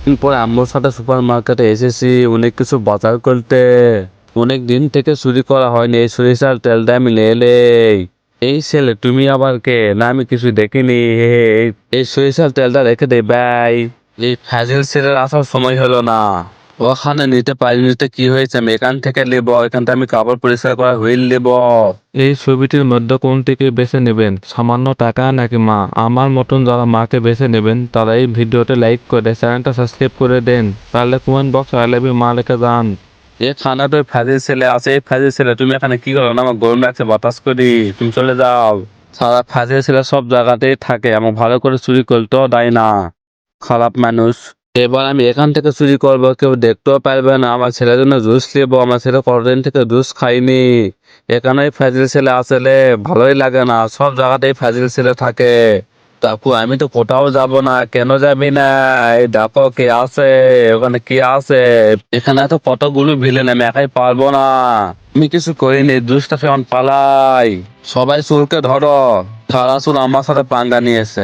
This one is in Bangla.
পরে আম্মুর সাথে সুপার মার্কেটে এসেছি অনেক কিছু বাজার করতে। অনেক দিন থেকে চুরি করা হয়নি, এই সরিষার তেলটা আমি নেলেই। এই ছেলে তুমি আবার কে? না আমি কিছু দেখিনি। এই সরিষার তেলটা রেখে দে ভাই। এই ফাজিল ছেলের আসার সময় হলো না। ওখানে নিতে পারিনি তো কি হয়েছে, আমি এখান থেকে নেব। এখান থেকে আমি কাপড় পরিষ্কার করা হুইল নেব। এই ছবিটির মধ্যে কোনটিকে বেছে নেবেন, সামান্য টাকা নাকি মা? আমার মতন যারা মাকে বেছে নেবেন তারা এই ভিডিওতে লাইক করে চ্যানেলটা সাবস্ক্রাইব করে দেন, তাহলে comment box I love you মা লিখে যান। এখানে তো ফাজিল ছেলে আছে। এই ফাজিল ছেলে তুমি এখানে কি করো না? আমার গরম লাগছে, বাতাস করি, তুমি চলে যাও। সারা ফাজিল ছেলে সব জায়গাতেই থাকে, আমার ভালো করে চুরি করতেও দেয় না। খারাপ মানুষ। এবার আমি এখান থেকে চুরি করবো, কেউ দেখতেও পারবে না। আমার ছেলের জন্য জুস নেবো, আমার ছেলে কতদিন থেকে জুস খাইনি। এখানেই ফাজিল ছেলে আসলে ভালোই লাগে না, সব জায়গাতেই ফাজিল ছেলে থাকে। কাকু আমি তো কোথাও যাব না। কেন যাবি না? এই দেখো কে আছে ওখানে, কি আছে। এখানে তো কতগুলো ভিলেন, আমি একাই পারবো না। আমি কিছু করিনি, জুসটা ফেরত পালাই। সবাই চুরকে ধরো, সারা চুর আমার সাথে পাঙ্গা নিয়েছে।